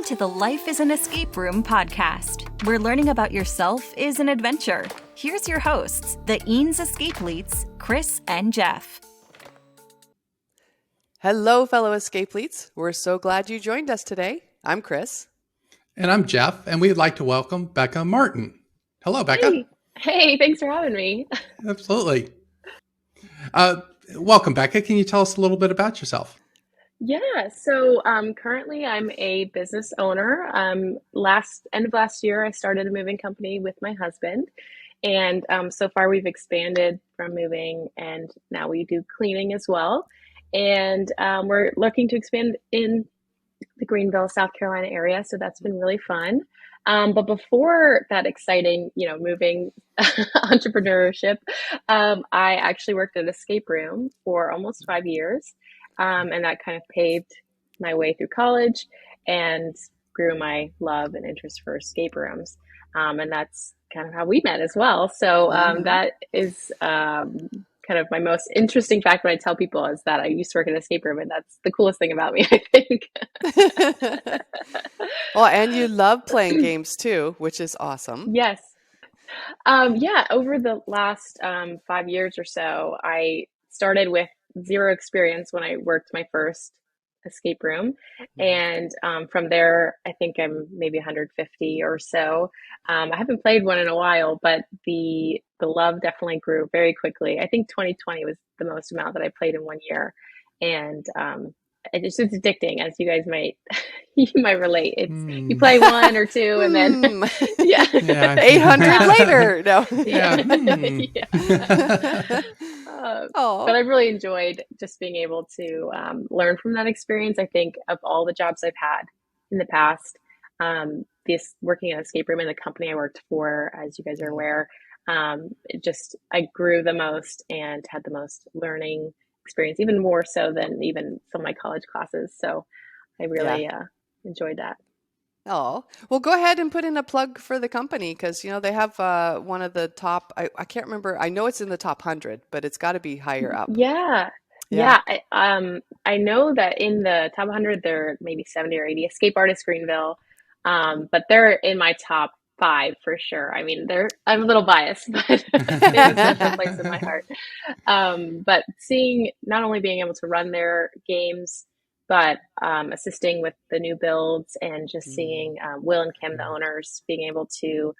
to the Life is an Escape Room podcast, where learning about yourself is an adventure. Here's your hosts, the Eanes escapeletes, Chris and Jeff. Hello, fellow escapeletes. We're so glad you joined us today. I'm Chris. And I'm Jeff, and we'd like to welcome Becca Martin. Hello, Becca. Hey, thanks for having me. Absolutely. Welcome, Becca. Can you tell us a little bit about yourself? Yeah, so currently I'm a business owner. End of last year, I started a moving company with my husband. And so far we've expanded from moving, and now we do cleaning as well. And we're looking to expand in the Greenville, South Carolina area. So that's been really fun. But before that exciting, moving entrepreneurship, I actually worked at an escape room for almost 5 years. And that kind of paved my way through college and grew my love and interest for escape rooms. And that's kind of how we met as well. So that is kind of my most interesting fact when I tell people is that I used to work in an escape room, and that's the coolest thing about me, I think. Well, and you love playing games too, which is awesome. Yes. Over the last 5 years or so, I started with zero experience when I worked my first escape room. And from there, I think I'm maybe 150 or so. I haven't played one in a while, but the love definitely grew very quickly. I think 2020 was the most amount that I played in 1 year. And it's addicting, as you guys you might relate. You play one or two and then 800 later. No. But I've really enjoyed just being able to learn from that experience. I think of all the jobs I've had in the past, this working at an escape room in the company I worked for, as you guys are aware, I grew the most and had the most learning experience, even more so than even some of my college classes. So I really enjoyed that. Oh, well, go ahead and put in a plug for the company, because, they have one of the top, I can't remember. I know it's in the top 100, but it's got to be higher up. Yeah. I know that in the top 100, there are maybe 70 or 80 escape artists, Greenville. But they're in my top 5 for sure. I mean, I'm a little biased, but they have a special place in my heart. But not only being able to run their games, but assisting with the new builds, and just seeing Will and Kim, the owners, being able to,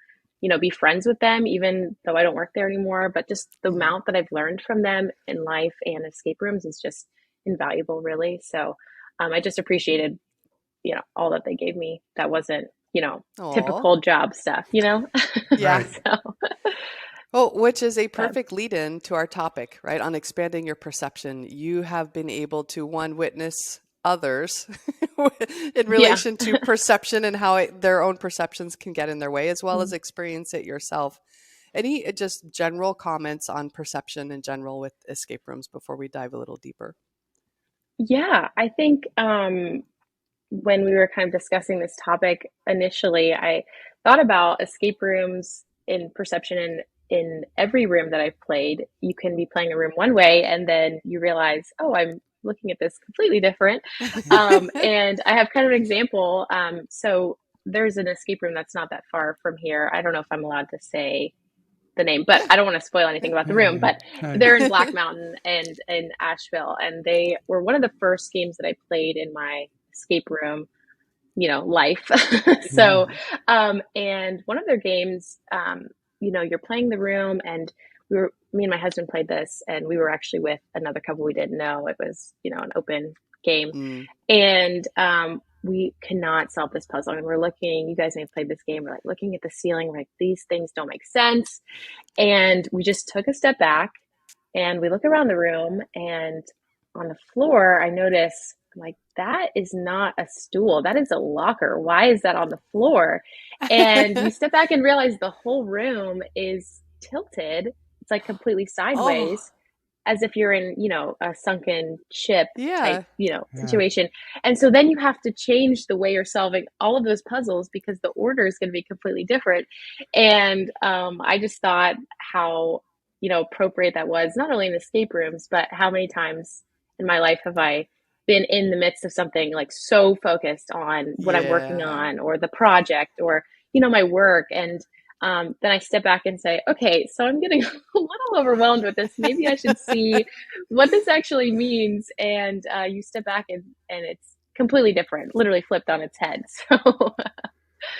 be friends with them, even though I don't work there anymore. But just the amount that I've learned from them in life and escape rooms is just invaluable, really. So I just appreciated, all that they gave me. That wasn't, typical job stuff, Yeah. So. Well, which is a perfect lead-in to our topic, right? On expanding your perception. You have been able to, witness others in relation to perception and how their own perceptions can get in their way, as well as experience it yourself. Any just general comments on perception in general with escape rooms before we dive a little deeper? Yeah, I think when we were kind of discussing this topic initially, I thought about escape rooms in perception. And in every room that I've played, you can be playing a room one way, and then you realize, oh, I'm looking at this completely different. And I have kind of an example. So there's an escape room that's not that far from here. I don't know if I'm allowed to say the name, but I don't want to spoil anything about the room. But they're in Black Mountain and in Asheville, and they were one of the first games that I played in my escape room, life. So, and one of their games, you're playing the room, and me and my husband played this, and we were actually with another couple we didn't know. It was, an open game. And we cannot solve this puzzle. And we're looking, you guys may have played this game, we're like looking at the ceiling, we're like, these things don't make sense. And we just took a step back and we look around the room, and on the floor, I notice, I'm like, that is not a stool. That is a locker. Why is that on the floor? And we step back and realize the whole room is tilted. It's like completely sideways, as if you're in, a sunken ship type, situation. And so then you have to change the way you're solving all of those puzzles, because the order is going to be completely different. And I just thought how, appropriate that was, not only in escape rooms, but how many times in my life have I been in the midst of something, like so focused on what I'm working Yeah. on or the project or, you know, my work. And then I step back and say, okay, so I'm getting a little overwhelmed with this. Maybe I should see what this actually means. And you step back and it's completely different, literally flipped on its head. So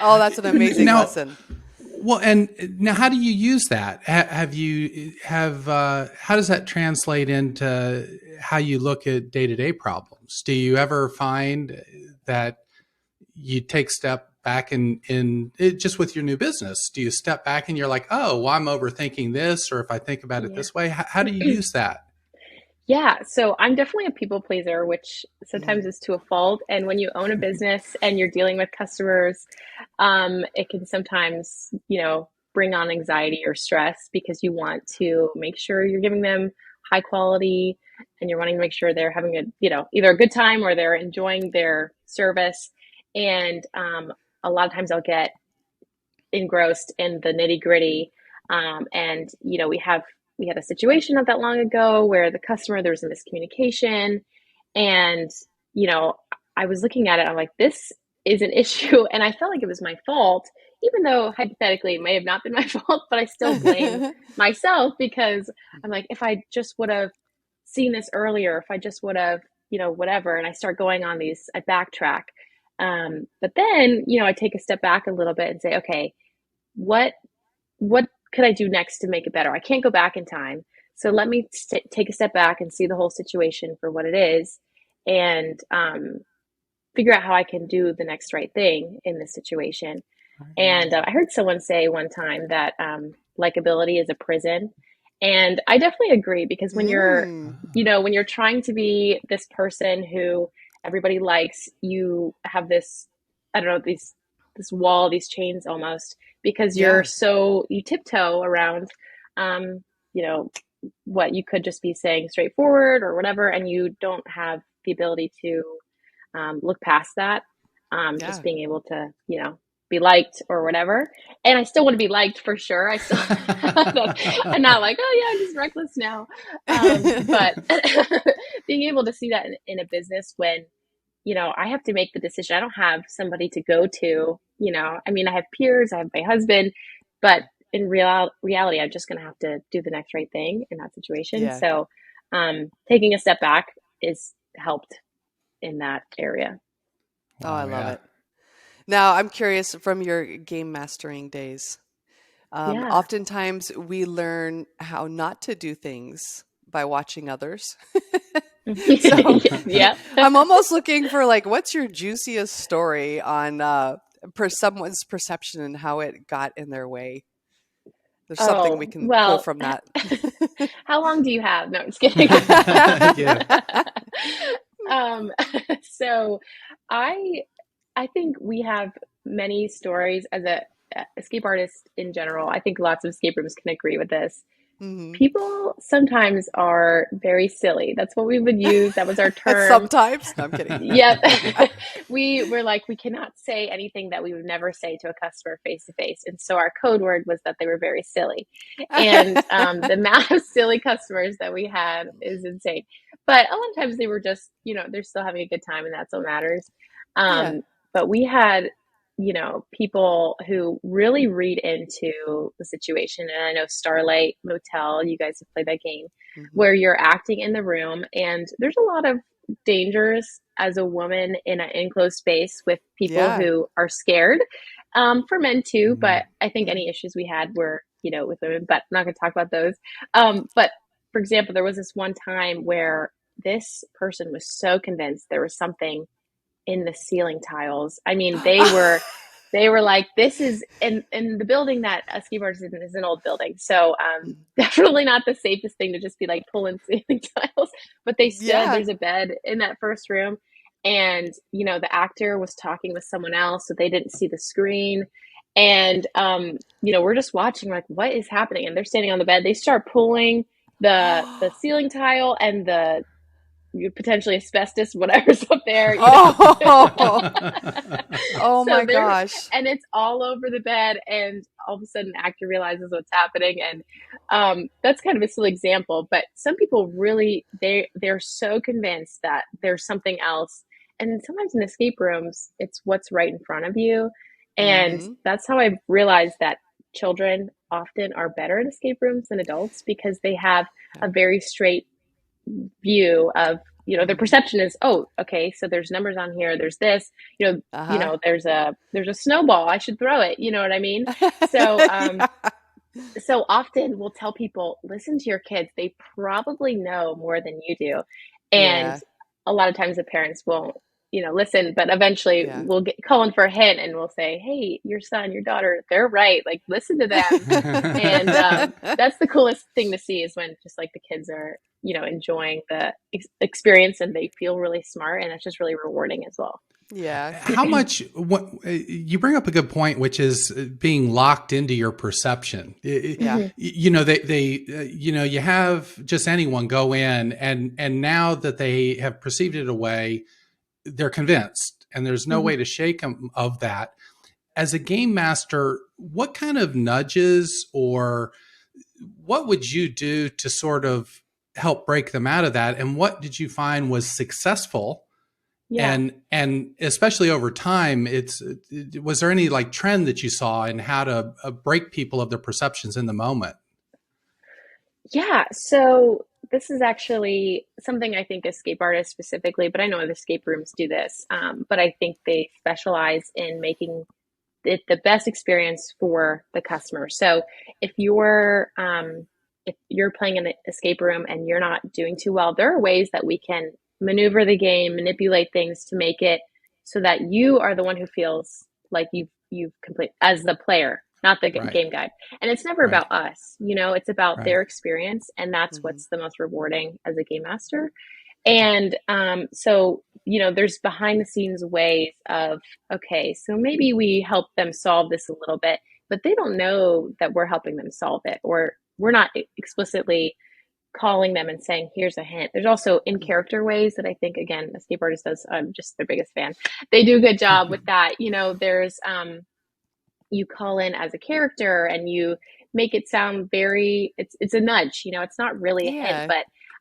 Oh, that's an amazing Now, lesson. well, and now how do you use that? How does that translate into how you look at day-to-day problems? Do you ever find that you take step back just with your new business? Do you step back and you're like, oh, well, I'm overthinking this, or if I think about it yeah. this way, how do you use that? Yeah, so I'm definitely a people pleaser, which sometimes Mm. is to a fault. And when you own a business and you're dealing with customers, it can sometimes, you know, bring on anxiety or stress because you want to make sure you're giving them high quality and you're wanting to make sure they're having a, you know, either a good time or they're enjoying their service. And a lot of times I'll get engrossed in the nitty gritty. And you know, we had a situation not that long ago where the customer, there was a miscommunication, and you know, I was looking at it, I'm like, this is an issue, and I felt like it was my fault, even though hypothetically it may have not been my fault, but I still blame myself because I'm like, if I just would have seen this earlier, if I just would have, you know, whatever, and I start going on these, I backtrack. But then, you know, I take a step back a little bit and say, okay, what what could I do next to make it better? I can't go back in time. So let me take a step back and see the whole situation for what it is and figure out how I can do the next right thing in this situation. And I heard someone say one time that likability is a prison. And I definitely agree because when you're, Mm. you know, when you're trying to be this person who everybody likes, you have this, I don't know, this wall, these chains almost, because Yeah. you tiptoe around, you know, what you could just be saying straightforward or whatever, and you don't have the ability to look past that. Yeah. Just being able to, you know, be liked or whatever. And I still want to be liked for sure. I still, I'm not like, oh yeah, I'm just reckless now. But being able to see that in a business when, you know, I have to make the decision. I don't have somebody to go to, you know, I mean, I have peers, I have my husband, but in reality, I'm just going to have to do the next right thing in that situation. Yeah. So, taking a step back is helped in that area. Oh, I love yeah. it. Now, I'm curious from your game mastering days. Yeah. Oftentimes, we learn how not to do things by watching others. So Yeah. I'm almost looking for like, what's your juiciest story on someone's perception and how it got in their way? There's something we Oh, can pull well, from that. how long do you have? No, I'm just kidding. Yeah. Um, so I I think we have many stories as a escape artist in general. I think lots of escape rooms can agree with this. Mhm. People sometimes are very silly. That's what we would use. That was our term. Sometimes. No, I'm kidding. Yep. We were like, we cannot say anything that we would never say to a customer face to face. And so our code word was that they were very silly. And the amount of silly customers that we had is insane. But a lot of times they were just, you know, they're still having a good time and that's what matters. Yeah. But we had, you know, people who really read into the situation. And I know Starlight Motel, you guys have played that game, Mhm. where you're acting in the room and there's a lot of dangers as a woman in an enclosed space with people Yeah. who are scared, for men too. Mhm. But I think any issues we had were, you know, with women, but I'm not going to talk about those. But for example, there was this one time where this person was so convinced there was something in the ceiling tiles. I mean, they were like, this is in the building that a ski bar is an old building. So definitely not the safest thing to just be like pulling ceiling tiles. But they stood, Yeah. there's a bed in that first room. And, you know, the actor was talking with someone else, so they didn't see the screen. And you know, we're just watching, like, what is happening? And they're standing on the bed. They start pulling the ceiling tile and the potentially asbestos, whatever's up there, you know. Oh, oh So my there, gosh. and it's all over the bed, and all of a sudden the actor realizes what's happening. And that's kind of a silly example, but some people really, they're so convinced that there's something else. And sometimes in escape rooms, it's what's right in front of you. And Mm-hmm. that's how I've realized that children often are better at escape rooms than adults because they have Yeah. a very straight view of, their perception is, oh, okay, so there's numbers on here, there's this, there's a snowball, I should throw it, you know what I mean? So Yeah. so often we'll tell people, listen to your kids, they probably know more than you do. And Yeah. a lot of times the parents won't, listen, but eventually Yeah. we'll get calling for a hint and we'll say, hey, your son, your daughter, they're right, like listen to them. And that's the coolest thing to see is when just like the kids are, enjoying the experience and they feel really smart, and that's just really rewarding as well. Yeah. How much, you bring up a good point, which is being locked into your perception. Yeah. You have just anyone go in and now that they have perceived it away, they're convinced and there's no way to shake them of that. As a game master, what kind of nudges or what would you do to sort of help break them out of that? And what did you find was successful? Yeah. And especially over time, was there any like trend that you saw in how to break people of their perceptions in the moment? Yeah, so this is actually something I think escape artists specifically, but I know the escape rooms do this. But I think they specialize in making it the best experience for the customer. So if you're playing in an escape room and you're not doing too well, there are ways that we can maneuver the game, manipulate things to make it so that you are the one who feels like you've complete as the player, not the Right. game guide. And it's never Right. about us, it's about Right. their experience, and that's Mm-hmm. what's the most rewarding as a game master. And so, there's behind the scenes ways of, okay, so maybe we help them solve this a little bit, but they don't know that we're helping them solve it, or we're not explicitly calling them and saying, here's a hint. There's also in character ways that I think, again, Escape Artist does. I'm just their biggest fan. They do a good job with that. There's, you call in as a character and you make it sound very, it's a nudge, it's not really a Yeah. hint,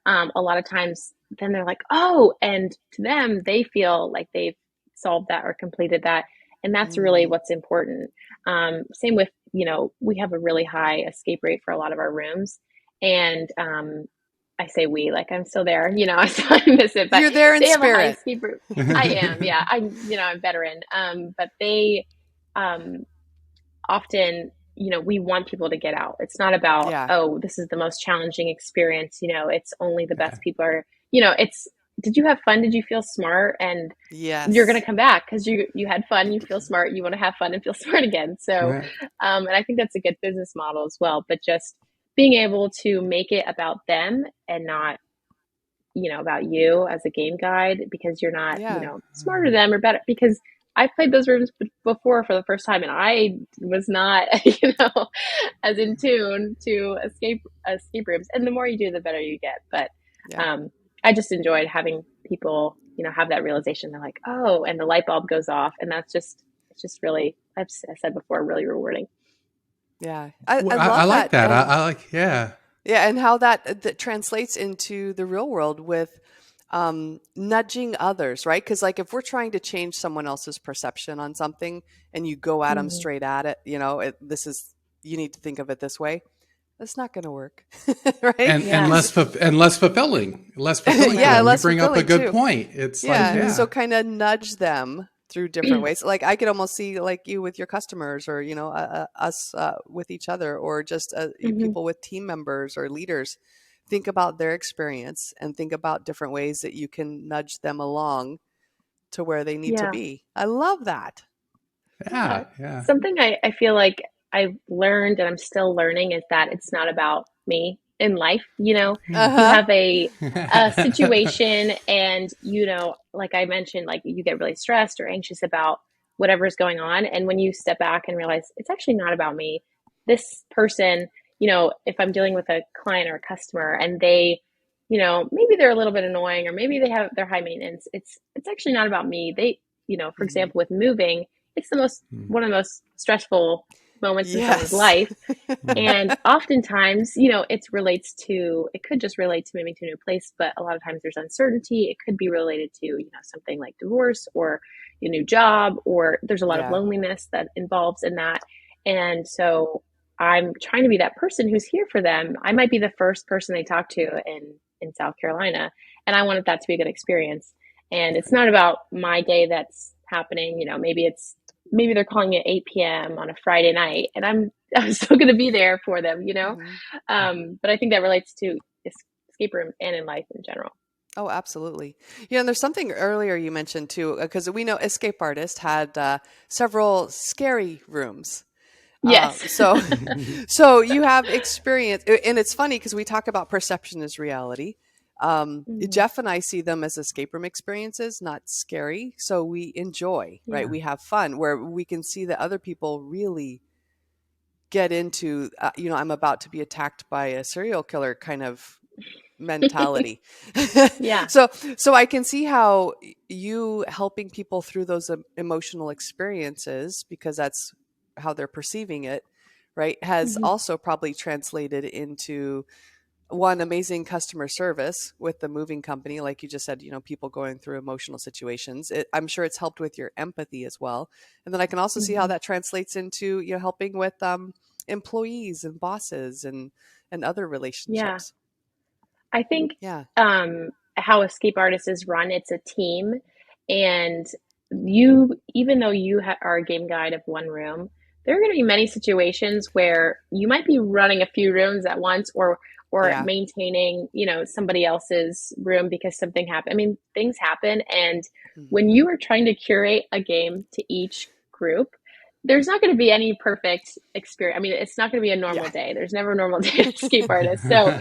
but a lot of times then they're like, oh, and to them, they feel like they've solved that or completed that. And that's really Mm-hmm. what's important. Same with, we have a really high escape rate for a lot of our rooms. And I say we, like I'm still there, I miss it, but You're there in they have a high spirit. escape room. I am, yeah. I'm veteran. But they often, we want people to get out. It's not about, Yeah. oh, this is the most challenging experience. It's only the best Yeah. people are, it's, did you have fun? Did you feel smart? And Yes. you're going to come back because you had fun, you feel smart, you want to have fun and feel smart again. So, Right. and I think that's a good business model as well, but just being able to make it about them and not, about you as a game guide, because you're not, Yeah. smarter than them or better, because I've played those rooms before for the first time and I was not, as in tune to escape rooms. And the more you do, the better you get. But Yeah. I just enjoyed having people, have that realization. They're like, oh, and the light bulb goes off. And it's just really, I've said before, really rewarding. Yeah. I Well, love I like that. And, I like, yeah. yeah. And how that translates into the real world with nudging others, right? Because like if we're trying to change someone else's perception on something and you go at them straight at it, you need to think of it this way. That's not going to work, right? And less fulfilling, Yeah, for them. less You bring up a fulfilling, good too. point. It's Yeah. like, yeah. So kind of nudge them through different ways. Like I could almost see like you with your customers, or us with each other, or just people with team members or leaders. Think about their experience and think about different ways that you can nudge them along to where they need to be. I love that. Yeah. Something I feel like I've learned and I'm still learning is that it's not about me in life. You have a situation and, like I mentioned, like you get really stressed or anxious about whatever's going on. And when you step back and realize it's actually not about me, this person, if I'm dealing with a client or a customer and they, maybe they're a little bit annoying or maybe they're high maintenance. It's actually not about me. They, for example, with moving, it's one of the most stressful moments in someone's Yes. life. And oftentimes, it could just relate to moving to a new place, but a lot of times there's uncertainty. It could be related to, something like divorce or a new job, or there's a lot of Yeah. loneliness that involves in that. And so I'm trying to be that person who's here for them. I might be the first person they talk to in South Carolina, and I wanted that to be a good experience. And it's not about my day that's happening. Maybe they're calling it 8 p.m. on a Friday night, and I'm still going to be there for them, But I think that relates to escape room and in life in general. Oh, absolutely. And there's something earlier you mentioned too, because we know Escape Artist had several scary rooms. Yes. So you have experience, and it's funny because we talk about perception as reality. Jeff and I see them as escape room experiences, not scary. So we enjoy, right? We have fun where we can see that other people really get into, I'm about to be attacked by a serial killer kind of mentality. Yeah. So I can see how you helping people through those emotional experiences, because that's how they're perceiving it, right, has also probably translated into one, amazing customer service with the moving company. Like you just said, people going through emotional situations. I'm sure it's helped with your empathy as well. And then I can also see how that translates into, helping with employees and bosses and other relationships. I think how Escape Artists is run, it's a team, and even though you are a game guide of one room, there are going to be many situations where you might be running a few rooms at once, or maintaining, somebody else's room because something happened. I mean, things happen, and when you are trying to curate a game to each group, there's not going to be any perfect experience. I mean, it's not going to be a normal day. There's never a normal day at Escape Artist. So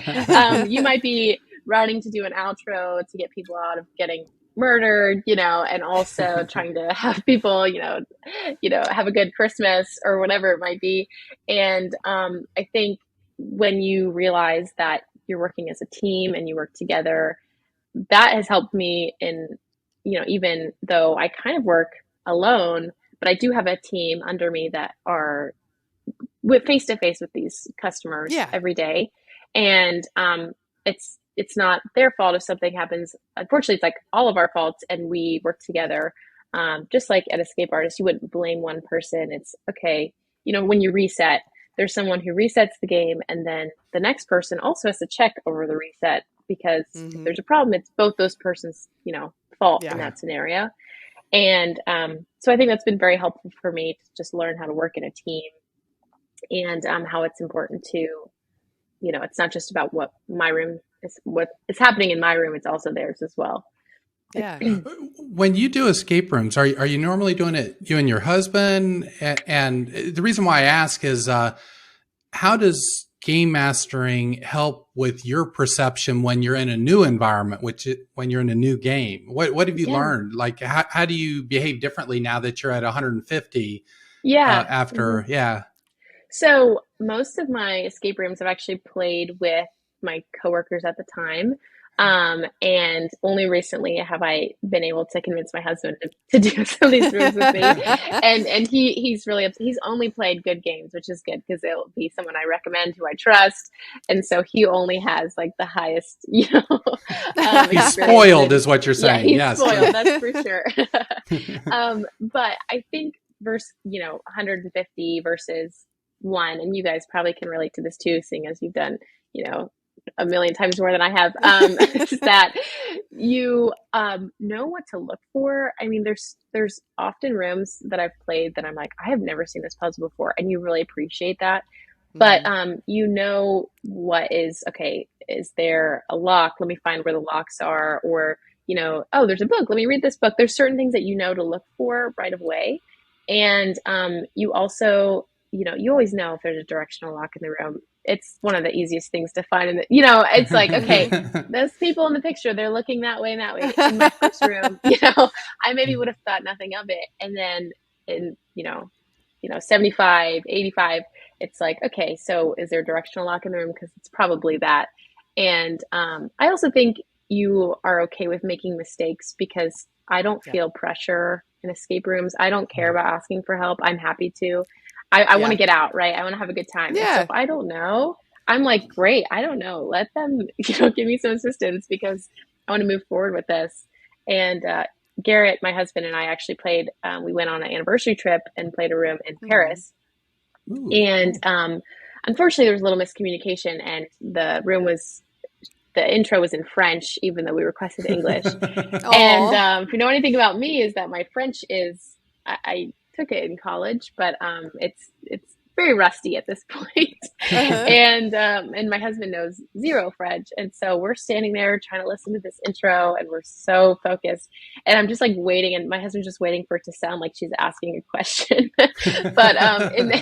you might be running to do an outro to get people out of getting murdered, and also trying to have people, have a good Christmas or whatever it might be. And I think when you realize that you're working as a team and you work together, that has helped me in, even though I kind of work alone, but I do have a team under me that are face to face with these customers every day. And it's not their fault if something happens. Unfortunately, it's like all of our faults, and we work together. Just like at Escape Artists, you wouldn't blame one person. It's okay. When you reset, there's someone who resets the game, and then the next person also has to check over the reset, because if there's a problem, it's both those persons, fault in that scenario. And so I think that's been very helpful for me to just learn how to work in a team, and how it's important to, it's not just about what is happening in my room, it's also theirs as well. Yeah. When you do escape rooms, are you normally doing it, you and your husband? And the reason why I ask is, how does game mastering help with your perception when you're in a new environment, when you're in a new game? What have you learned? Like, how do you behave differently now that you're at 150? So most of my escape rooms I've actually played with my coworkers at the time. And only recently have I been able to convince my husband to do some of these rooms with me. And he's really upset. He's only played good games, which is good because it'll be someone I recommend, who I trust. And so he only has like the highest, he's spoiled is what you're saying. Yeah, he's spoiled, that's for sure. But I think 150 versus one, and you guys probably can relate to this too, seeing as you've done, a million times more than I have, is that you know what to look for. I mean, there's often rooms that I've played that I'm like, I have never seen this puzzle before, and you really appreciate that. But what is okay? Is there a lock? Let me find where the locks are, or oh, there's a book. Let me read this book. There's certain things that to look for right away, and you also you always know if there's a directional lock in the room. It's one of the easiest things to find. And it's like, okay, those people in the picture, they're looking that way and that way. In my first room, I maybe would have thought nothing of it. And then in, 75, 85, it's like, okay, so is there a directional lock in the room? Because it's probably that. And I also think you are okay with making mistakes, because I don't feel pressure in escape rooms. I don't care about asking for help. I'm happy to. I want Yeah. to get out, right? I want to have a good time. And so Yeah. if I don't know, I'm like, great, I don't know. Let them, give me some assistance because I want to move forward with this. And Garrett, my husband, and I actually played, we went on an anniversary trip and played a room in Mhm. Paris. Ooh, And cool. unfortunately, there was a little miscommunication, and the intro was in French, even though we requested English. And Oh. if you know anything about me, is that my French is I took it in college, but it's very rusty at this point. Uh-huh. And my husband knows zero French, and so we're standing there trying to listen to this intro, and we're so focused. And I'm just like waiting, and my husband's just waiting for it to sound like she's asking a question. But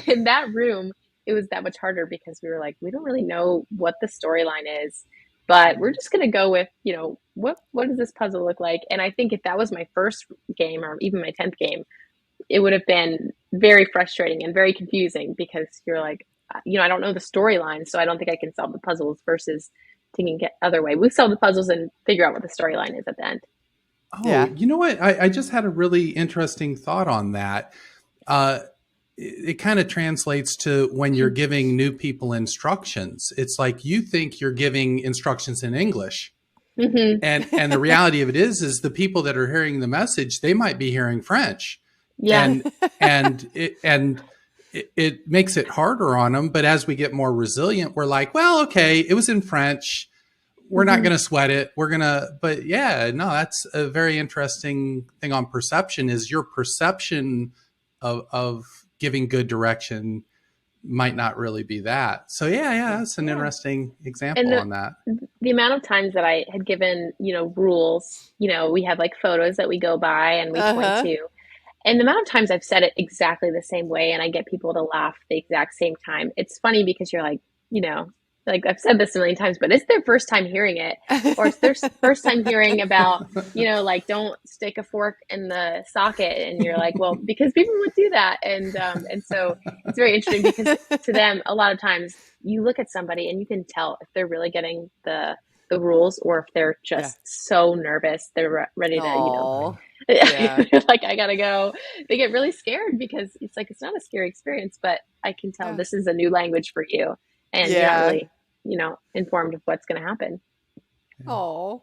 in that room, it was that much harder because we were like, we don't really know what the storyline is, but we're just going to go with, what does this puzzle look like? And I think if that was my first game or even my 10th game, it would have been very frustrating and very confusing because you're like, I don't know the storyline, so I don't think I can solve the puzzles versus taking it other way. We solve the puzzles and figure out what the storyline is at the end. Oh, Yeah. you know what? I just had a really interesting thought on that. Uh, it kind of translates to when you're giving new people instructions. It's like you think you're giving instructions in English. Mm-hmm. And the reality of it is the people that are hearing the message, they might be hearing French. Yeah. And it makes it harder on them. But as we get more resilient, we're like, well, okay, it was in French. We're not Mm-hmm. going to sweat it. But yeah, no, that's a very interesting thing on perception is your perception of giving good direction might not really be that. So yeah, that's an Yeah. interesting And example the on that. the amount of times that I had given, rules, we have like photos that we go by and we point Uh-huh. to. And the amount of times I've said it exactly the same way and I get people to laugh the exact same time. It's funny because you're like, like I've said this a million times, but it's their first time hearing it, or it's their first time hearing about, like don't stick a fork in the socket. And you're like, well, because people would do that. And so it's very interesting because to them, a lot of times you look at somebody and you can tell if they're really getting the rules or if they're Yeah. just so nervous. They're ready to, Oh. Yeah. like I gotta go. They get really scared because it's like it's not a scary experience, but I can tell Yeah. this is a new language for you, and you're not Yeah. really, informed of what's going to happen. Oh.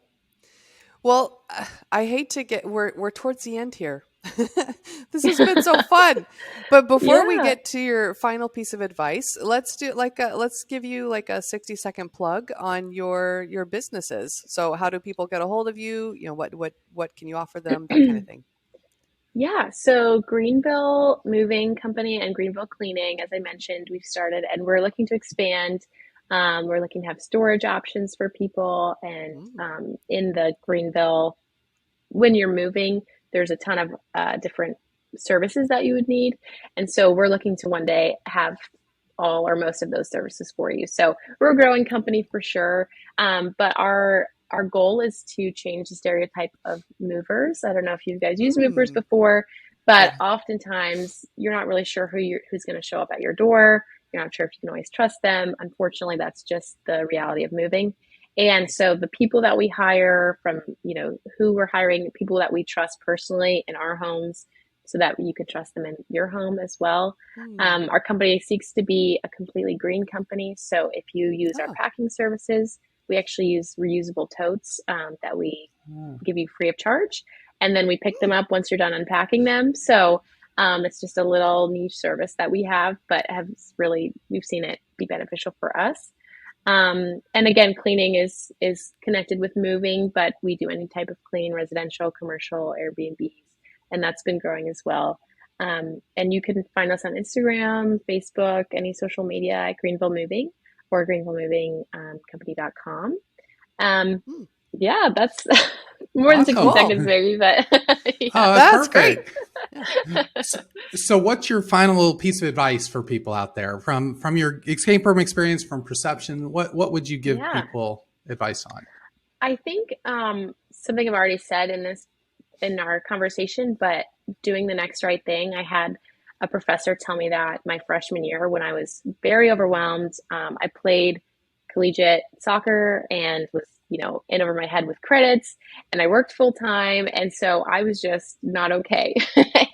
Well, I hate to get we're towards the end here. This has been so fun. But before we Yeah. get to your final piece of advice, let's give you like a 60-second plug on your businesses. So how do people get a hold of you? What can you offer them? That kind of thing. Yeah, so Greenville Moving Company and Greenville Cleaning, as I mentioned, we've started and we're looking to expand. We're looking to have storage options for people. And Mm. in the Greenville, when you're moving, there's a ton of different services that you would need. And so we're looking to one day have all or most of those services for you. So we're a growing company for sure. But our goal is to change the stereotype of movers. I don't know if you guys used movers Mm. before, but Yeah. oftentimes you're not really sure who's going to show up at your door. You're not sure if you can always trust them. Unfortunately, that's just the reality of moving. And so the people that we hire from, who we're hiring, people that we trust personally in our homes so that you can trust them in your home as well. Mm. Our company seeks to be a completely green company. So if you use our Oh. packing services, we actually use reusable totes that we Oh. give you free of charge. And then we pick them up once you're done unpacking them. So it's just a little niche service that we have, but we've seen it be beneficial for us. And again, cleaning is connected with moving, but we do any type of clean, residential, commercial, Airbnbs, and that's been growing as well. And you can find us on Instagram, Facebook, any social media at Greenville Moving or greenvillemovingcompany.com. Mm. Yeah, that's more than 60 Awesome. Cool. seconds, maybe, but yeah. Oh, That's great. perfect. Yeah. So what's your final piece of advice for people out there from your escape room experience, from perception? What would you give Yeah. people advice on? I think something I've already said in our conversation, but doing the next right thing. I had a professor tell me that my freshman year when I was very overwhelmed. I played collegiate soccer and was, in over my head with credits, and I worked full time. And so I was just not okay.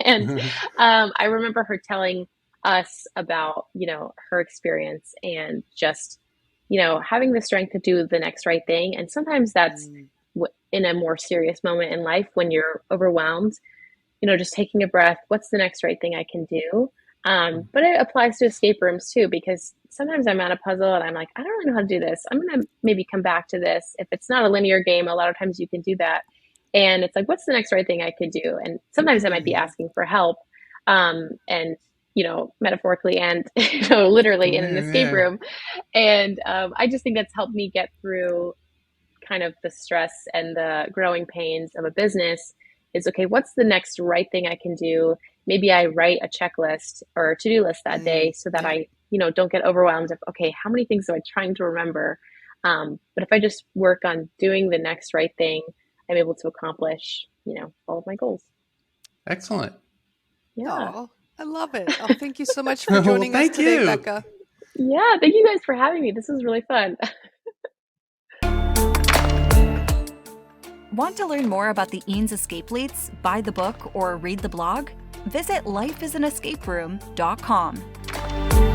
And I remember her telling us about, her experience and just, having the strength to do the next right thing. And sometimes that's in a more serious moment in life when you're overwhelmed, just taking a breath. What's the next right thing I can do? But it applies to escape rooms too, because sometimes I'm at a puzzle and I'm like, I don't really know how to do this. I'm going to maybe come back to this. If it's not a linear game, a lot of times you can do that. And it's like, what's the next right thing I could do? And sometimes I might be asking for help. And, metaphorically and, literally in an escape room. And I just think that's helped me get through kind of the stress and the growing pains of a business. Is, okay, what's the next right thing I can do? Maybe I write a checklist or a to-do list that day so that I, don't get overwhelmed of, okay, how many things am I trying to remember? But if I just work on doing the next right thing, I'm able to accomplish, all of my goals. Excellent. Yeah. Oh, I love it. Oh, thank you so much for joining us today, Becca. Yeah, thank you guys for having me. This was really fun. Want to learn more about the Eanes Escapeletes, buy the book, or read the blog? Visit lifeisinescaperoom.com.